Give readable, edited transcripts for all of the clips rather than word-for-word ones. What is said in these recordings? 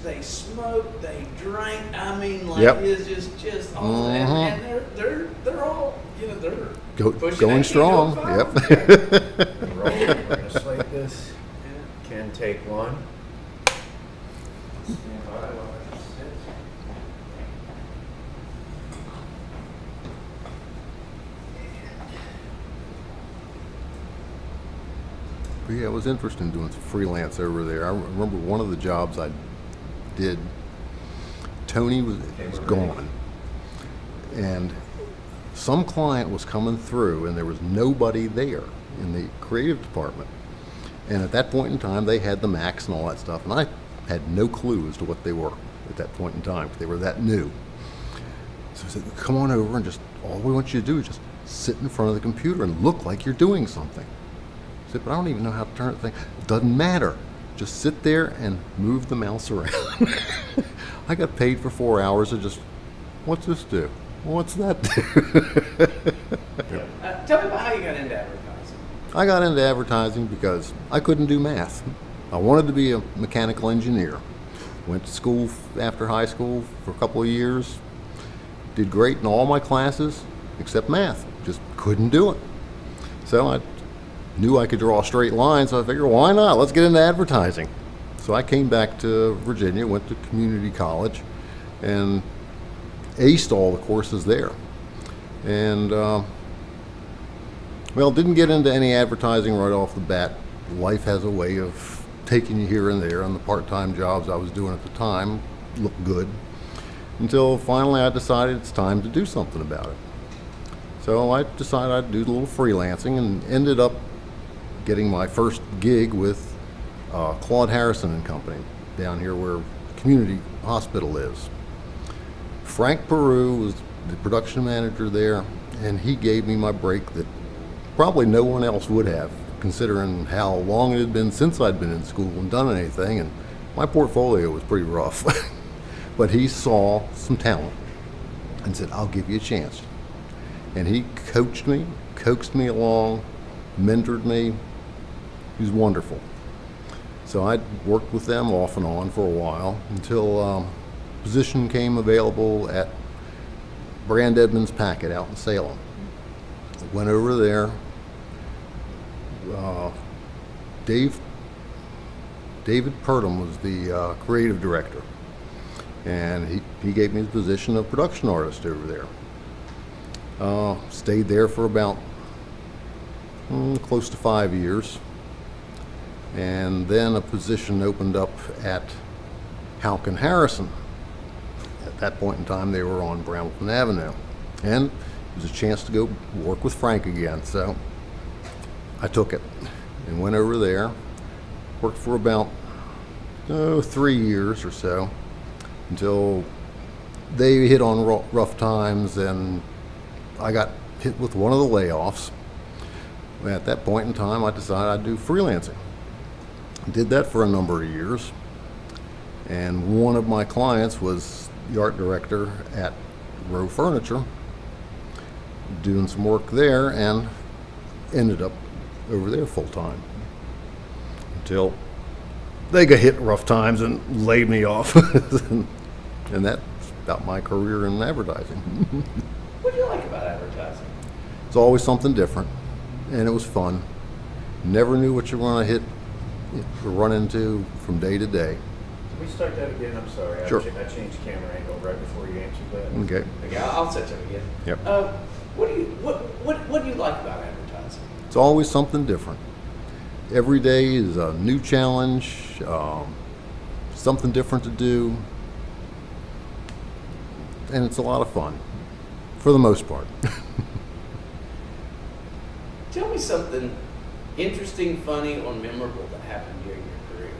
they smoked, they drank. I mean, like Yep. it's just all that. And they're all, you know, they're pushing Going 18 strong. to 05. Yep. Roll. We're gonna slate this. Ken, take one. Stand by while I sit. But yeah, it was interesting doing some freelance over there. I remember one of the jobs I did, Tony was gone. And some client was coming through and there was nobody there in the creative department. And at that point in time, they had the Macs and all that stuff. And I had no clue as to what they were at that point in time, because they were that new. So I said, come on over and just, all we want you to do is just sit in front of the computer and look like you're doing something. I said, but I don't even know how to turn the thing. It doesn't matter. Just sit there and move the mouse around. I got paid for 4 hours of just, what's this do? What's that do? Tell me about how you got into advertising. I got into advertising because I couldn't do math. I wanted to be a mechanical engineer. Went to school after high school for a couple of years. Did great in all my classes except math. Just couldn't do it. So I knew I could draw a straight line, so I figured, why not? Let's get into advertising. So I came back to Virginia, went to community college, and aced all the courses there. And, well, didn't get into any advertising right off the bat. Life has a way of taking you here and there, and the part-time jobs I was doing at the time looked good. Until finally I decided it's time to do something about it. So I decided I'd do a little freelancing and ended up getting my first gig with Claude Harrison and Company down here where community hospital is. Frank Peru was the production manager there, and he gave me my break that probably no one else would have, considering how long it had been since I'd been in school and done anything, and my portfolio was pretty rough. But he saw some talent and said, I'll give you a chance. And he coached me, coaxed me along, mentored me. He was wonderful. So I worked with them off and on for a while until a position came available at Brand Edmonds Packet out in Salem. I went over there. David Purdom was the creative director, and he gave me the position of production artist over there. Stayed there for about close to 5 years, and then a position opened up at Houck and Harrison. At that point in time, they were on Brambleton Avenue, and it was a chance to go work with Frank again. So I took it and went over there. Worked for about 3 years or so until they hit on rough times, and I got hit with one of the layoffs. At that point in time, I decided I'd do freelancing. Did that for a number of years, and one of my clients was the art director at Row Furniture, doing some work there, and ended up over there full time until they got hit rough times and laid me off. And that's about my career in advertising. What do you like about advertising? It's always something different, and it was fun. Never knew what you were going to hit or run into from day to day. Can we start that again? I'm sorry. Sure. I changed camera angle right before you answered that. Okay. Okay, I'll set you up again. Yep. What do you like about advertising? It's always something different. Every day is a new challenge, something different to do, and it's a lot of fun, for the most part. Tell me something interesting, funny, or memorable that happened during your career.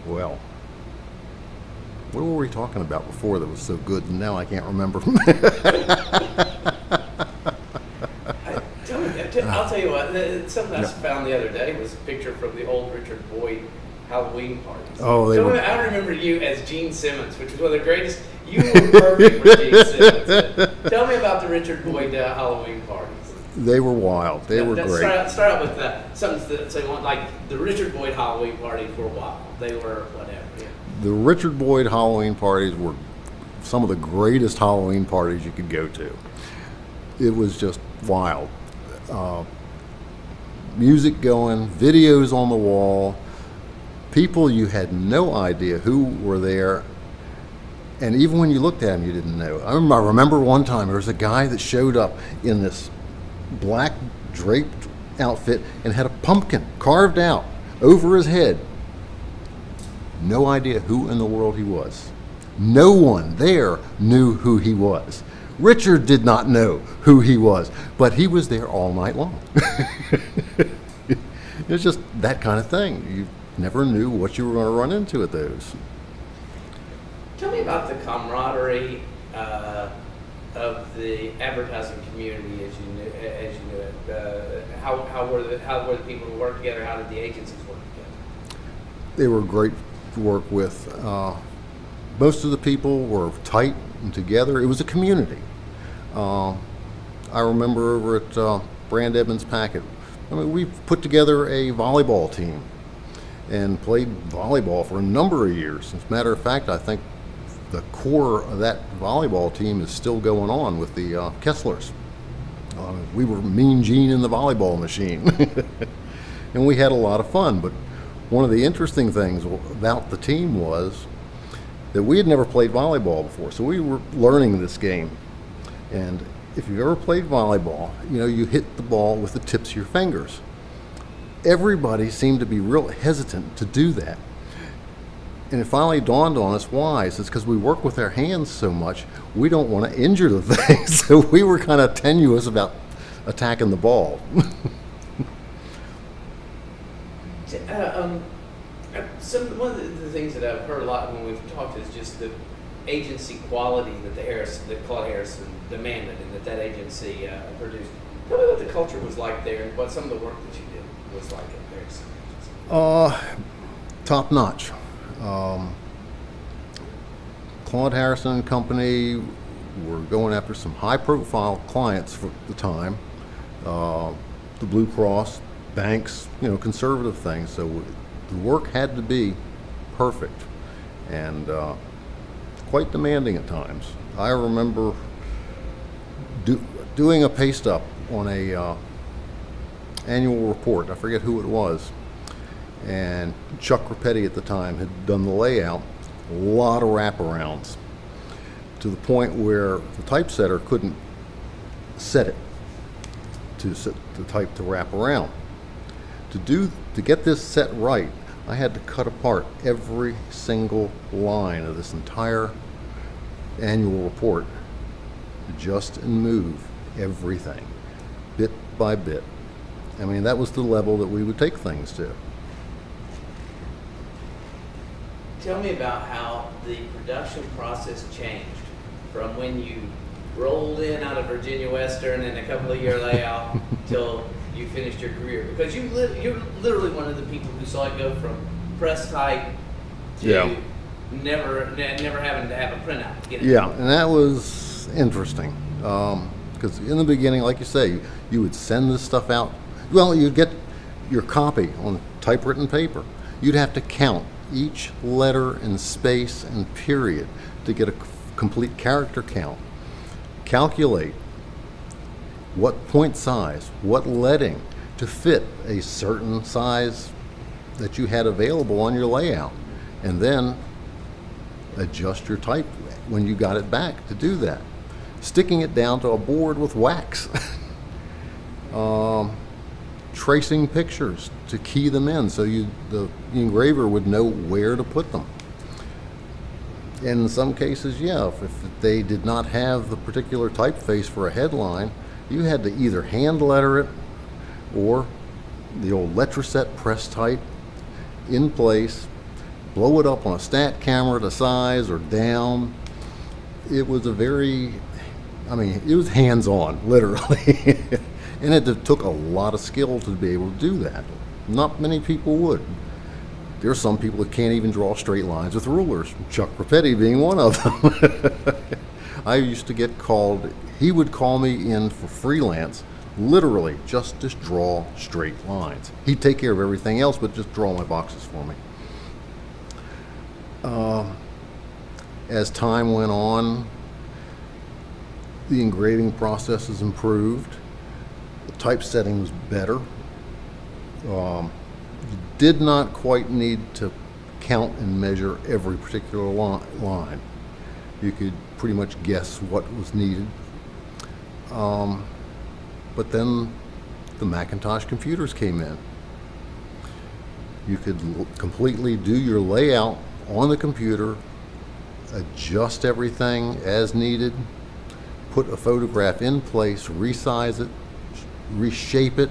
Well, what were we talking about before that was so good, and now I can't remember? I'll tell you what, something I found the other day was a picture from the old Richard Boyd Halloween parties. Oh, they were. I remember you as Gene Simmons, which was one of the greatest. You were perfect for Gene Simmons. Tell me about the Richard Boyd Halloween parties. They were wild. They were Let's great. Start out with something that say like the Richard Boyd Halloween party for a while. They were whatever. Yeah. The Richard Boyd Halloween parties were some of the greatest Halloween parties you could go to. It was just wild. Music going, videos on the wall, people you had no idea who were there, and even when you looked at them, you didn't know. I remember one time there was a guy that showed up in this black draped outfit and had a pumpkin carved out over his head. No idea who in the world he was. No one there knew who he was. Richard did not know who he was, but he was there all night long. It was just that kind of thing. You never knew what you were going to run into at those. Tell me about the camaraderie of the advertising community as you knew it. How were the people who worked together? How did the agencies work together? They were great to work with. Most of the people were tight and together. It was a community. I remember over at Brand Evans Packet, we put together a volleyball team and played volleyball for a number of years. As a matter of fact, I think the core of that volleyball team is still going on with the Kesslers. We were Mean Gene in the volleyball machine. And we had a lot of fun, but one of the interesting things about the team was that we had never played volleyball before, so we were learning this game. And if you've ever played volleyball, you hit the ball with the tips of your fingers. Everybody seemed to be real hesitant to do that. And it finally dawned on us why. It's because we work with our hands so much, we don't want to injure the thing. So we were kind of tenuous about attacking the ball. One of the things that I've heard a lot when we've talked is just the agency quality that Claude Harrison demanded and that agency produced. Tell me what the culture was like there and what some of the work that you did was like at Harrison. Top notch. Claude Harrison and Company were going after some high-profile clients for the time. The Blue Cross, banks, conservative things. So the work had to be perfect and quite demanding at times. I remember doing a paste up on a annual report. I forget who it was. And Chuck Rapetti at the time had done the layout, a lot of wraparounds, to the point where the typesetter couldn't set it to set the type to wrap around. To get this set right, I had to cut apart every single line of this entire annual report, adjust and move everything, bit by bit. I mean, that was the level that we would take things to. Tell me about how the production process changed from when you rolled in out of Virginia Western and a couple of year layout till you finished your career. Because you're literally one of the people who saw it go from press type to never having to have a printout. To get it. Yeah, and that was interesting. Because in the beginning, like you say, you would send this stuff out. Well, you'd get your copy on typewritten paper. You'd have to count each letter and space and period to get a complete character count. Calculate what point size, what leading to fit a certain size that you had available on your layout, and then adjust your type when you got it back to do that. Sticking it down to a board with wax. Tracing pictures to key them in so the engraver would know where to put them. In some cases, if they did not have the particular typeface for a headline, you had to either hand letter it or the old Letraset press type in place, blow it up on a stat camera to size or down. It was it was hands-on, literally. And it took a lot of skill to be able to do that. Not many people would. There's some people that can't even draw straight lines with rulers, Chuck Rapetti being one of them. I used to get called, he would call me in for freelance Literally, just draw straight lines. He'd take care of everything else, but just draw my boxes for me. As time went on, the engraving processes improved. The typesetting was better. You did not quite need to count and measure every particular line. You could pretty much guess what was needed. But then the Macintosh computers came in. You could completely do your layout on the computer, adjust everything as needed, put a photograph in place, resize it, reshape it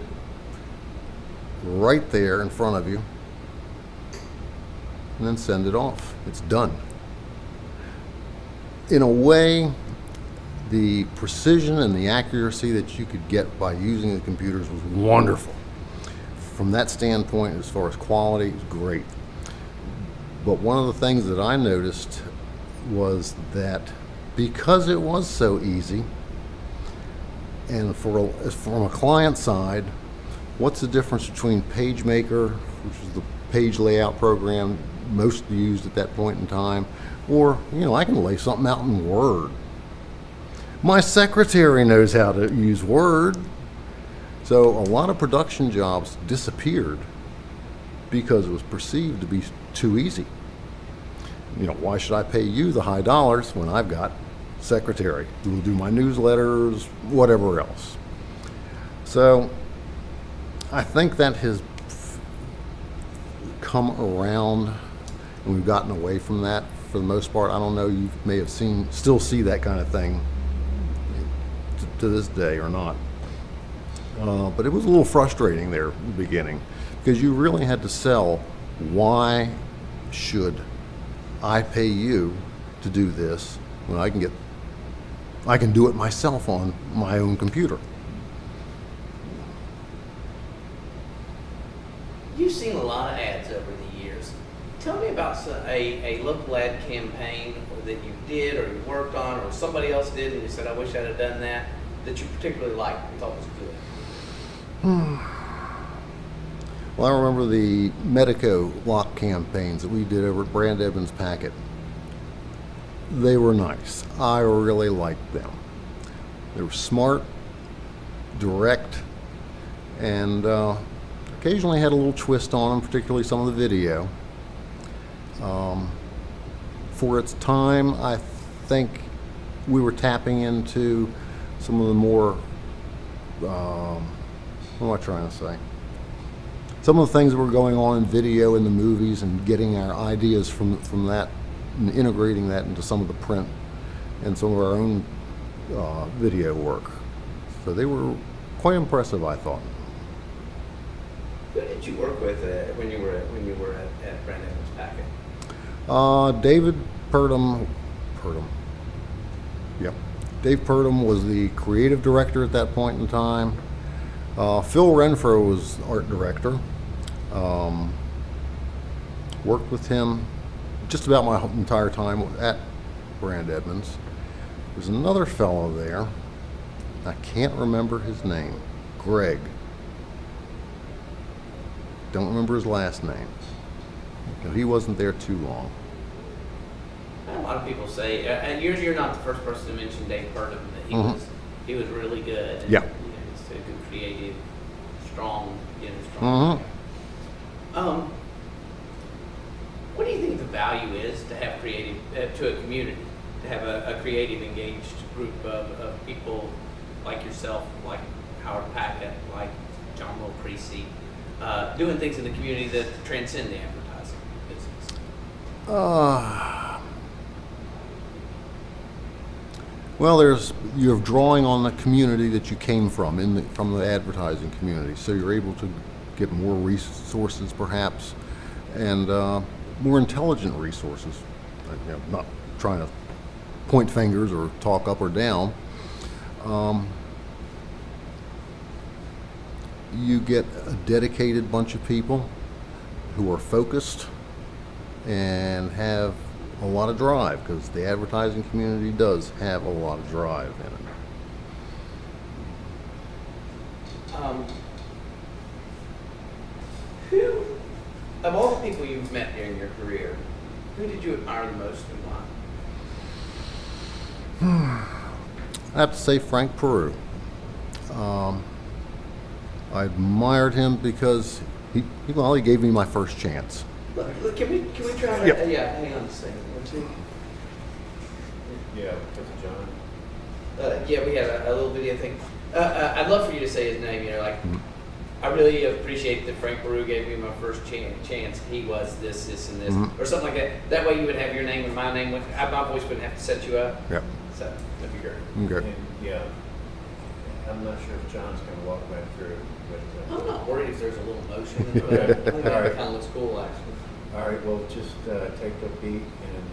right there in front of you, and then send it off. It's done. In a way, the precision and the accuracy that you could get by using the computers was wonderful. From that standpoint, as far as quality, it was great. But one of the things that I noticed was that because it was so easy, and from a client side, what's the difference between PageMaker, which is the page layout program most used at that point in time, or, I can lay something out in Word. My secretary knows how to use Word. So a lot of production jobs disappeared because it was perceived to be too easy. Why should I pay you the high dollars when I've got secretary who will do my newsletters, whatever else? So I think that has come around, and we've gotten away from that for the most part. I don't know, you may have still see that kind of thing to this day or not. But it was a little frustrating there at the beginning, because you really had to sell, why should I pay you to do this when I can do it myself on my own computer? You've seen a lot of ads over the years. Tell me about a local ad campaign that you did or you worked on or somebody else did and you said, I wish I'd have done that you particularly liked and thought was good. Well, I remember the Medico lock campaigns that we did over at Brand Evans Packet. They were nice. I really liked them. They were smart, direct, and occasionally had a little twist on them, particularly some of the video. For its time, I think we were tapping into some of the more, what am I trying to say? Some of the things that were going on in video in the movies and getting our ideas from that and integrating that into some of the print and some of our own video work. So they were quite impressive, I thought. Who did you work with when you were at Brand Evans Packet? David Purdom. Yep. Dave Purdom was the creative director at that point in time. Phil Renfro was art director. Worked with him just about my entire time at Brand Evans. There's another fellow there. I can't remember his name. Greg. Don't remember his last name. He wasn't there too long. A lot of people say, and you're not the first person to mention Dave Purdom, that he was really good. And, Yeah. He's a good, creative, strong. What do you think the value is to have creative to a community, to have a creative, engaged group of people like yourself, like Howard Packett, like John Will Creasy, doing things in the community that transcend the advertising business? Well, you're drawing on the community that you came from, from the advertising community, so you're able to get more resources, perhaps, and more intelligent resources. Not trying to point fingers or talk up or down. You get a dedicated bunch of people who are focused and have a lot of drive, because the advertising community does have a lot of drive in it. Who, of all the people you've met during your career, who did you admire the most and why? I have to say Frank Peru. I admired him because he gave me my first chance. Look, can we try to? Yep. Yeah, hang on a second. One, two. Yeah, because of John. Yeah, we had a little video thing. I'd love for you to say his name. You know, like I really appreciate that Frank Peru gave me my first chance. He was this, and this, or something like that. That way, you would have your name and my name. My voice wouldn't have to set you up. Yep. So that'd be great. Okay. And, yeah, I'm not sure if John's going to walk right through, but. I'm not worried if there's a little motion in it. I think that kind of looks cool, actually. All right, well, just take the beat and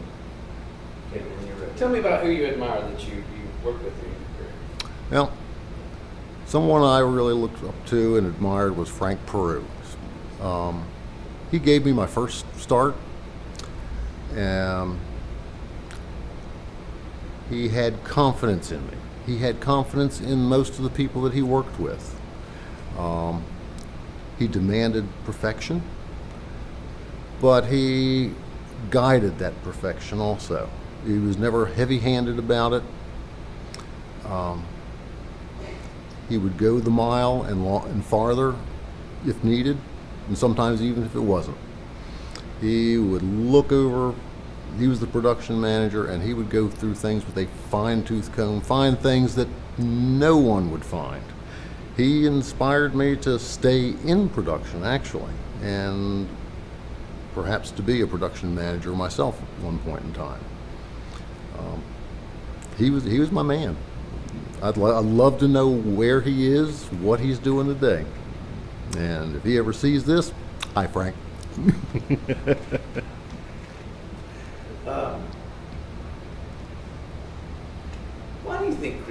take it when you're ready. Tell me about who you admire that you worked with in your career. Well, someone I really looked up to and admired was Frank Peru. He gave me my first start. He had confidence in me. He had confidence in most of the people that he worked with. He demanded perfection, but he guided that perfection also. He was never heavy-handed about it. He would go the mile and farther if needed, and sometimes even if it wasn't. He would look over, he was the production manager, and he would go through things with a fine-tooth comb, find things that no one would find. He inspired me to stay in production, actually, and perhaps to be a production manager myself at one point in time. He was my man. I'd love to know where he is, what he's doing today. And if he ever sees this, hi, Frank. Why do you think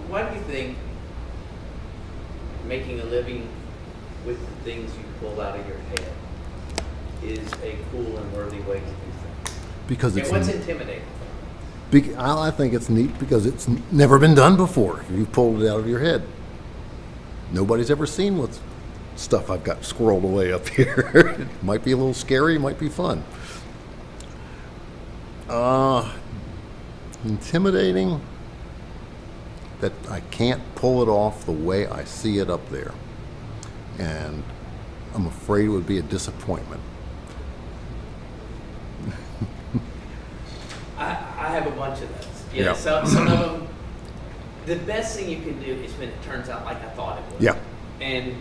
why do you think making a living with the things you pull out of your head is a cool and worthy way to do things? Because it's And what's intimidating? I think it's neat because it's never been done before. You pulled it out of your head. Nobody's ever seen what's stuff I've got squirreled away up here. It might be a little scary, might be fun. Intimidating that I can't pull it off the way I see it up there. And I'm afraid it would be a disappointment. I have a bunch of those. Yeah. Yeah. Some of them, the best thing you can do is when it turns out like I thought it would. Yeah. And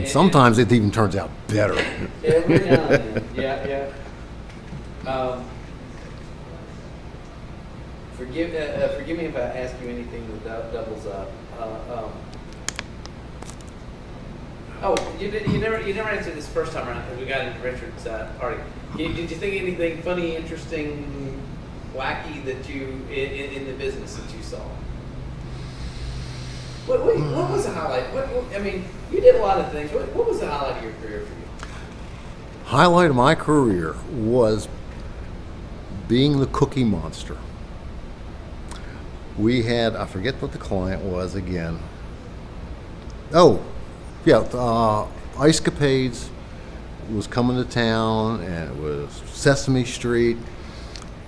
Sometimes it even turns out better. Every now and then. Yeah. Forgive me if I ask you anything that doubles up. You never answered this first time around because we got into Richard's party. Did you think anything funny, interesting, wacky that you in the business that you saw? What was the highlight? I mean, you did a lot of things. What was the highlight of your career for you? Highlight of my career was being the Cookie Monster. We had, I forget what the client was again. Oh, yeah, Ice Capades was coming to town, and it was Sesame Street,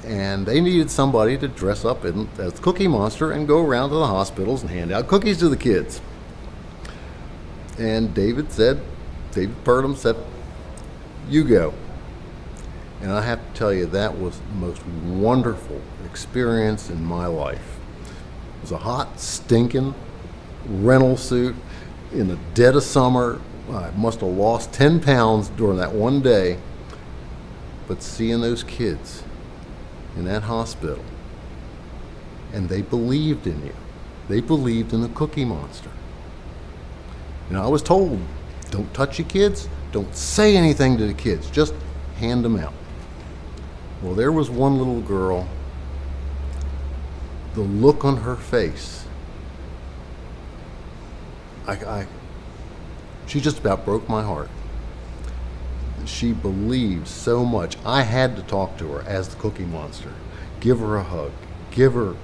and they needed somebody to dress up as the Cookie Monster and go around to the hospitals and hand out cookies to the kids. And David Purdom said, you go. And I have to tell you, that was the most wonderful experience in my life. It was a hot, stinking rental suit in the dead of summer. I must have lost 10 pounds during that one day. But seeing those kids in that hospital, and they believed in you. They believed in the Cookie Monster. And I was told, don't touch your kids, don't say anything to the kids, just hand them out. Well, there was one little girl, the look on her face, she just about broke my heart. She believed so much. I had to talk to her as the Cookie Monster, give her a hug, give her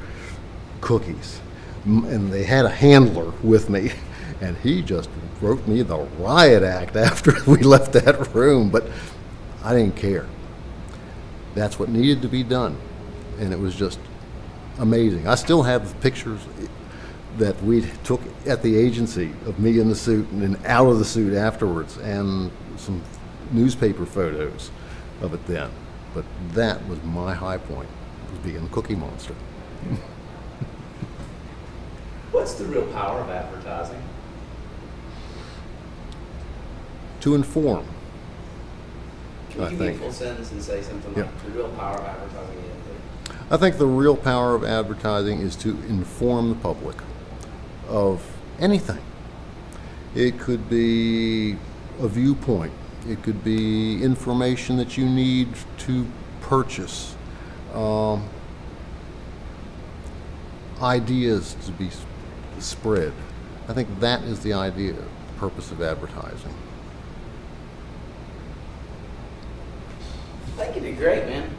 cookies. And they had a handler with me, And he just wrote me the riot act after we left that room, but I didn't care. That's what needed to be done. And it was just amazing. I still have pictures that we took at the agency of me in the suit and then out of the suit afterwards, and some newspaper photos of it then. But that was my high point, was being the Cookie Monster. What's the real power of advertising? To inform. Can you I give me a think. full sentence and say something Yeah. like the real power of advertising is? I think the real power of advertising is to inform the public of anything. It could be a viewpoint. It could be information that you need to purchase, ideas to be spread. I think that is the idea, purpose of advertising. I think you did great, man.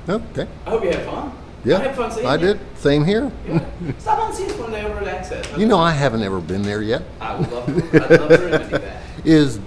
Okay. I hope you had fun. Yeah, I had fun seeing I you. did. Same here. Yeah. Stop on and see us one day over at Access. You know, I haven't ever been there yet. I would love to. I'd love to remember that. Is